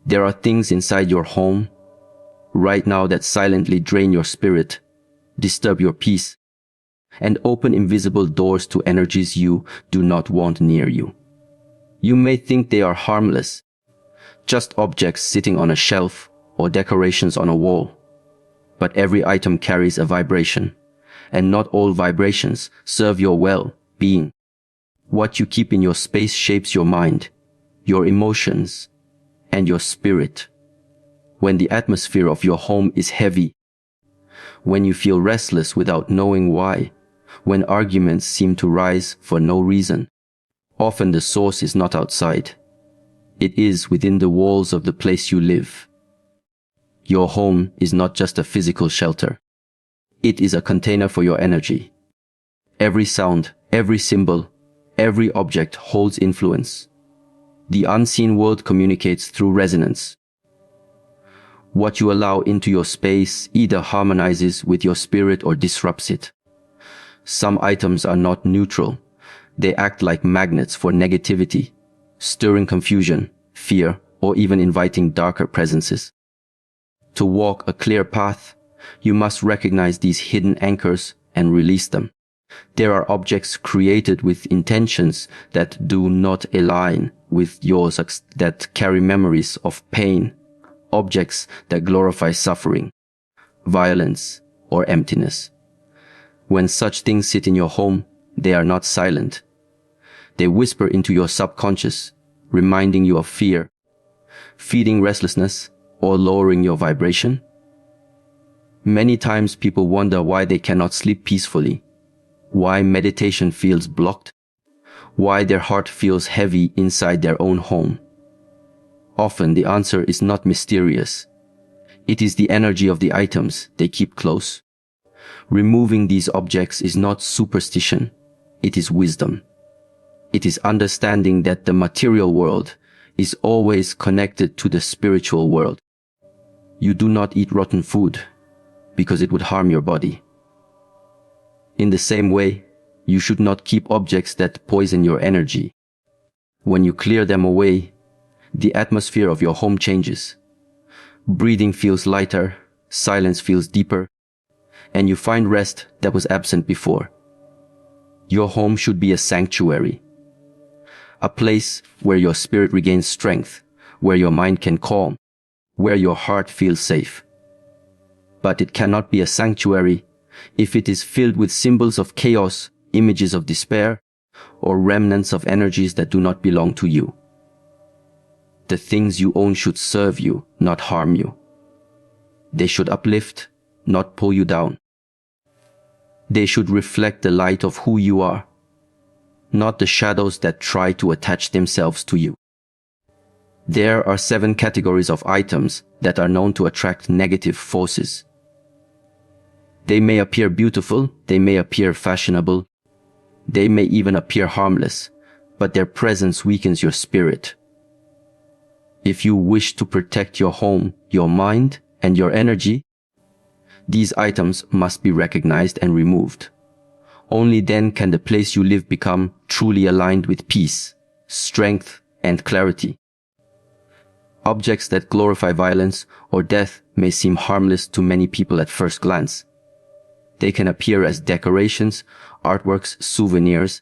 There are things inside your home right now that silently drain your spirit, disturb your peace, and open invisible doors to energies you do not want near you. You may think they are harmless, just objects sitting on a shelf or decorations on a wall. But every item carries a vibration, and not all vibrations serve your well-being. What you keep in your space shapes your mind, your emotions, and your spirit. When the atmosphere of your home is heavy, when you feel restless without knowing why, when arguments seem to rise for no reason, often the source is not outside. It is within the walls of the place you live. Your home is not just a physical shelter. It is a container for your energy. Every sound, every symbol, every object holds influence. The unseen world communicates through resonance. What you allow into your space either harmonizes with your spirit or disrupts it. Some items are not neutral. They act like magnets for negativity, stirring confusion, fear, or even inviting darker presences. To walk a clear path, you must recognize these hidden anchors and release them. There are objects created with intentions that do not align with yours, that carry memories of pain, objects that glorify suffering, violence, or emptiness. When such things sit in your home, they are not silent. They whisper into your subconscious, reminding you of fear, feeding restlessness, or lowering your vibration. Many times people wonder why they cannot sleep peacefully, why meditation feels blocked, why their heart feels heavy inside their own home. Often the answer is not mysterious. It is the energy of the items they keep close. Removing these objects is not superstition, it is wisdom. It is understanding that the material world is always connected to the spiritual world. You do not eat rotten food because it would harm your body. In the same way, you should not keep objects that poison your energy. When you clear them away, the atmosphere of your home changes. Breathing feels lighter, silence feels deeper, and you find rest that was absent before. Your home should be a sanctuary, a place where your spirit regains strength, where your mind can calm, where your heart feels safe. But it cannot be a sanctuary if it is filled with symbols of chaos, images of despair, or remnants of energies that do not belong to you. The things you own should serve you, not harm you. They should uplift, not pull you down. They should reflect the light of who you are, not the shadows that try to attach themselves to you. There are 7 categories of items that are known to attract negative forces. They may appear beautiful, they may appear fashionable, they may even appear harmless, but their presence weakens your spirit. If you wish to protect your home, your mind, and your energy, these items must be recognized and removed. Only then can the place you live become truly aligned with peace, strength, and clarity. Objects that glorify violence or death may seem harmless to many people at first glance. They can appear as decorations, artworks, souvenirs,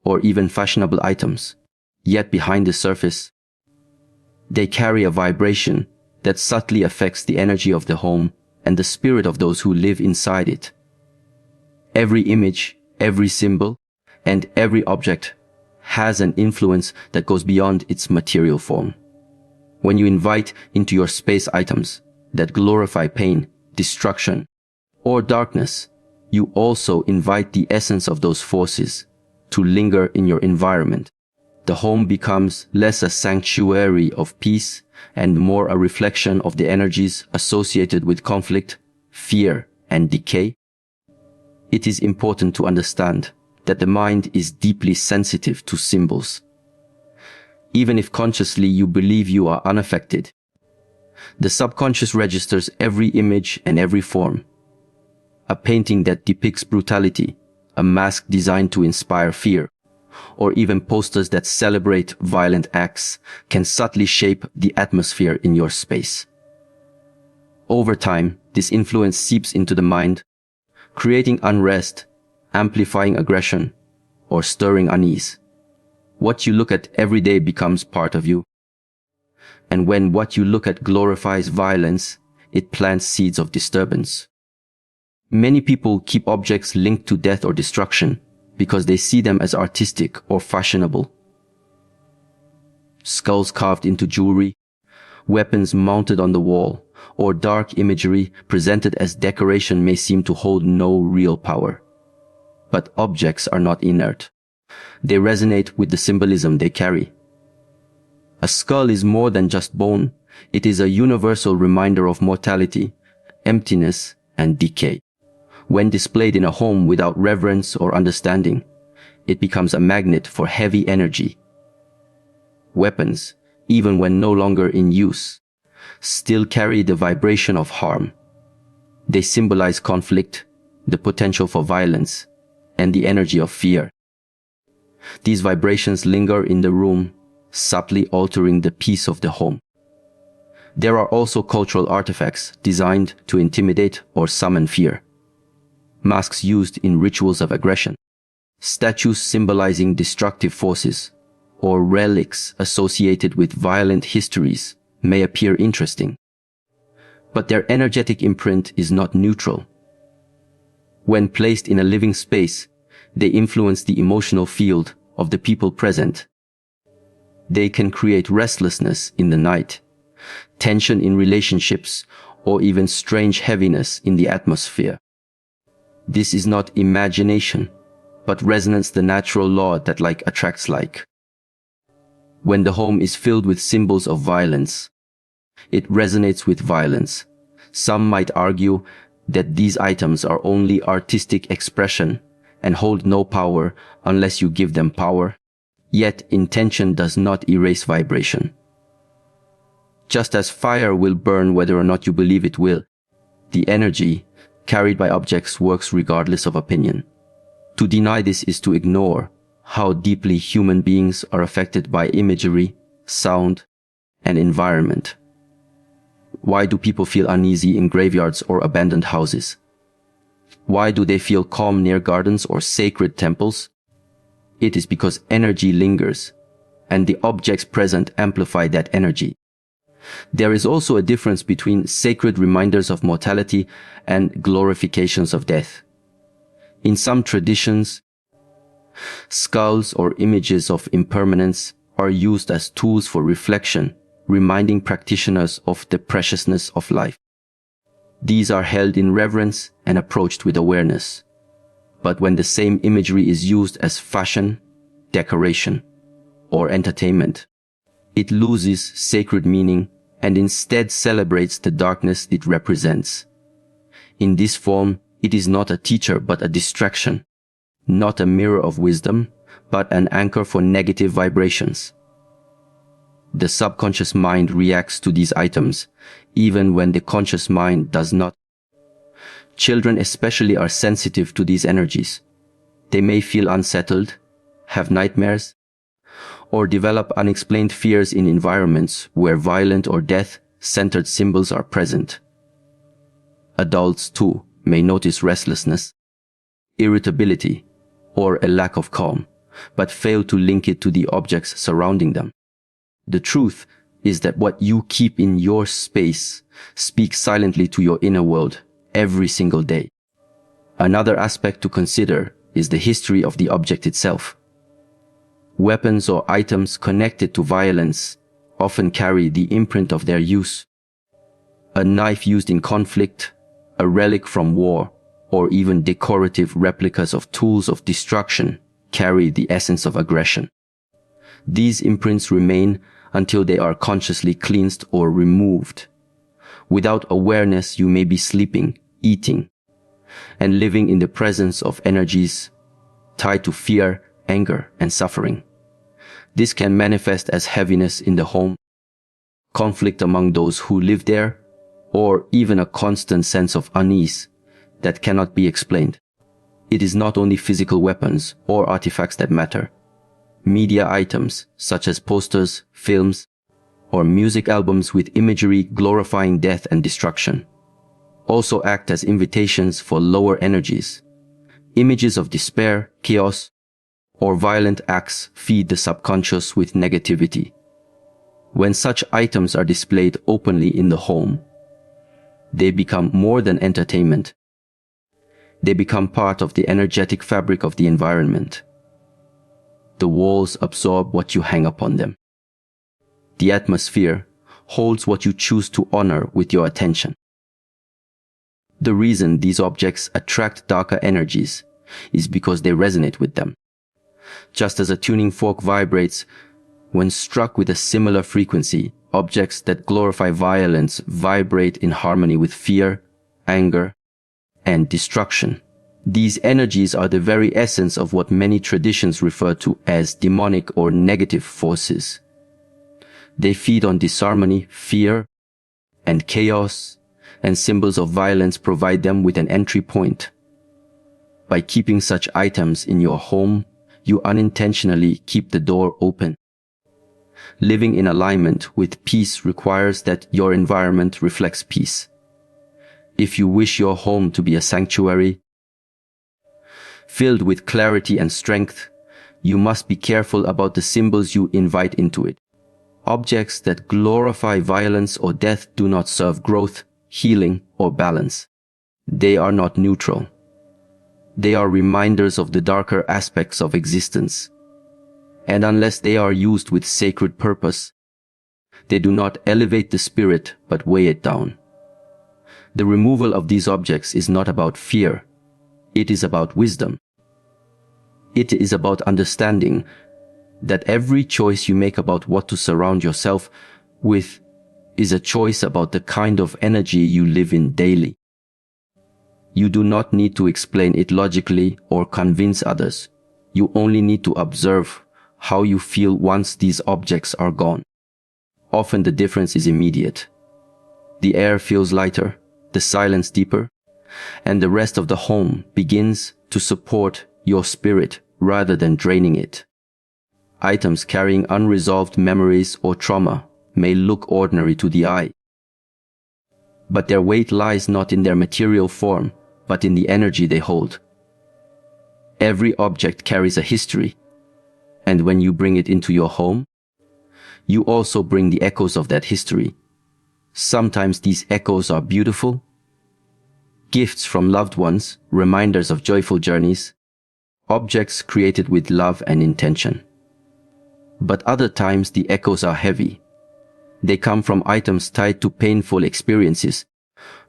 or even fashionable items. Yet behind the surface, they carry a vibration that subtly affects the energy of the home and the spirit of those who live inside it. Every image, every symbol, and every object has an influence that goes beyond its material form. When you invite into your space items that glorify pain, destruction, or darkness, you also invite the essence of those forces to linger in your environment. The home becomes less a sanctuary of peace and more a reflection of the energies associated with conflict, fear, and decay. It is important to understand that the mind is deeply sensitive to symbols. Even if consciously you believe you are unaffected, the subconscious registers every image and every form. A painting that depicts brutality, a mask designed to inspire fear, or even posters that celebrate violent acts can subtly shape the atmosphere in your space. Over time, this influence seeps into the mind, creating unrest, amplifying aggression, or stirring unease. What you look at every day becomes part of you. And when what you look at glorifies violence, it plants seeds of disturbance. Many people keep objects linked to death or destruction because they see them as artistic or fashionable. Skulls carved into jewelry, weapons mounted on the wall, or dark imagery presented as decoration may seem to hold no real power. But objects are not inert. They resonate with the symbolism they carry. A skull is more than just bone. It is a universal reminder of mortality, emptiness, and decay. When displayed in a home without reverence or understanding, it becomes a magnet for heavy energy. Weapons, even when no longer in use, still carry the vibration of harm. They symbolize conflict, the potential for violence, and the energy of fear. These vibrations linger in the room, subtly altering the peace of the home. There are also cultural artifacts designed to intimidate or summon fear. Masks used in rituals of aggression, statues symbolizing destructive forces, or relics associated with violent histories may appear interesting. But their energetic imprint is not neutral. When placed in a living space, they influence the emotional field of the people present. They can create restlessness in the night, tension in relationships, or even strange heaviness in the atmosphere. This is not imagination, but resonance, the natural law that like attracts like. When the home is filled with symbols of violence, it resonates with violence. Some might argue that these items are only artistic expression and hold no power unless you give them power. Yet intention does not erase vibration. Just as fire will burn whether or not you believe it will, the energy carried by objects works regardless of opinion. To deny this is to ignore how deeply human beings are affected by imagery, sound, and environment. Why do people feel uneasy in graveyards or abandoned houses? Why do they feel calm near gardens or sacred temples? It is because energy lingers, and the objects present amplify that energy. There is also a difference between sacred reminders of mortality and glorifications of death. In some traditions, skulls or images of impermanence are used as tools for reflection, reminding practitioners of the preciousness of life. These are held in reverence and approached with awareness. But when the same imagery is used as fashion, decoration, or entertainment, it loses sacred meaning and instead celebrates the darkness it represents. In this form, it is not a teacher but a distraction, not a mirror of wisdom, but an anchor for negative vibrations. The subconscious mind reacts to these items, even when the conscious mind does not. Children especially are sensitive to these energies. They may feel unsettled, have nightmares, or develop unexplained fears in environments where violent or death-centered symbols are present. Adults, too, may notice restlessness, irritability, or a lack of calm, but fail to link it to the objects surrounding them. The truth is that what you keep in your space speaks silently to your inner world every single day. Another aspect to consider is the history of the object itself. Weapons or items connected to violence often carry the imprint of their use. A knife used in conflict, a relic from war, or even decorative replicas of tools of destruction carry the essence of aggression. These imprints remain until they are consciously cleansed or removed. Without awareness, you may be sleeping, eating, and living in the presence of energies tied to fear, anger, and suffering. This can manifest as heaviness in the home, conflict among those who live there, or even a constant sense of unease that cannot be explained. It is not only physical weapons or artifacts that matter. media items such as posters, films, or music albums with imagery glorifying death and destruction also act as invitations for lower energies. Images of despair, chaos, or violent acts feed the subconscious with negativity. When such items are displayed openly in the home, they become more than entertainment. They become part of the energetic fabric of the environment. The walls absorb what you hang upon them. The atmosphere holds what you choose to honor with your attention. The reason these objects attract darker energies is because they resonate with them. Just as a tuning fork vibrates when struck with a similar frequency, objects that glorify violence vibrate in harmony with fear, anger, and destruction. These energies are the very essence of what many traditions refer to as demonic or negative forces. They feed on disharmony, fear, and chaos, and symbols of violence provide them with an entry point. By keeping such items in your home, you unintentionally keep the door open. Living in alignment with peace requires that your environment reflects peace. If you wish your home to be a sanctuary, filled with clarity and strength, you must be careful about the symbols you invite into it. Objects that glorify violence or death do not serve growth, healing, or balance. They are not neutral. They are reminders of the darker aspects of existence. And unless they are used with sacred purpose, they do not elevate the spirit but weigh it down. The removal of these objects is not about fear. It is about wisdom. It is about understanding that every choice you make about what to surround yourself with is a choice about the kind of energy you live in daily. You do not need to explain it logically or convince others. You only need to observe how you feel once these objects are gone. Often the difference is immediate. The air feels lighter, the silence deeper, and the rest of the home begins to support your spirit rather than draining it. Items carrying unresolved memories or trauma may look ordinary to the eye, but their weight lies not in their material form, but in the energy they hold. Every object carries a history, and when you bring it into your home, you also bring the echoes of that history. Sometimes these echoes are beautiful, gifts from loved ones, reminders of joyful journeys, objects created with love and intention. But other times the echoes are heavy. They come from items tied to painful experiences,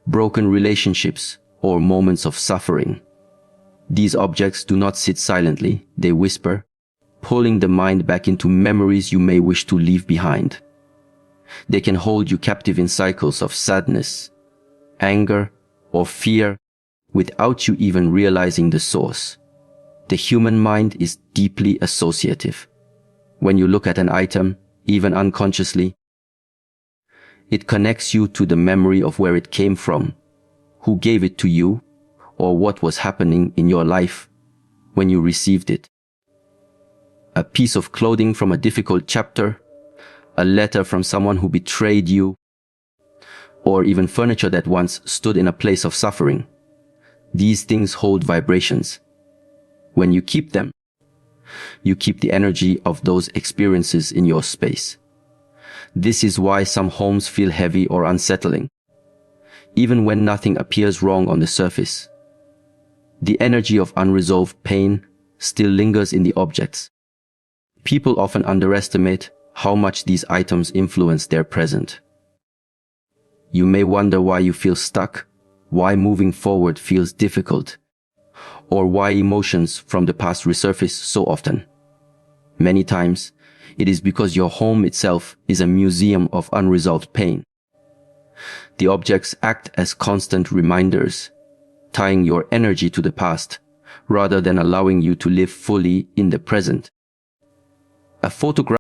broken relationships, or moments of suffering. These objects do not sit silently, they whisper, pulling the mind back into memories you may wish to leave behind. They can hold you captive in cycles of sadness, anger, or fear without you even realizing the source. The human mind is deeply associative. When you look at an item, even unconsciously, it connects you to the memory of where it came from, who gave it to you, or what was happening in your life when you received it. A piece of clothing from a difficult chapter, a letter from someone who betrayed you, or even furniture that once stood in a place of suffering. These things hold vibrations. When you keep them, you keep the energy of those experiences in your space. This is why some homes feel heavy or unsettling, even when nothing appears wrong on the surface. The energy of unresolved pain still lingers in the objects. People often underestimate how much these items influence their present. You may wonder why you feel stuck, why moving forward feels difficult, or why emotions from the past resurface so often. Many times, it is because your home itself is a museum of unresolved pain. The objects act as constant reminders, tying your energy to the past, rather than allowing you to live fully in the present. A photograph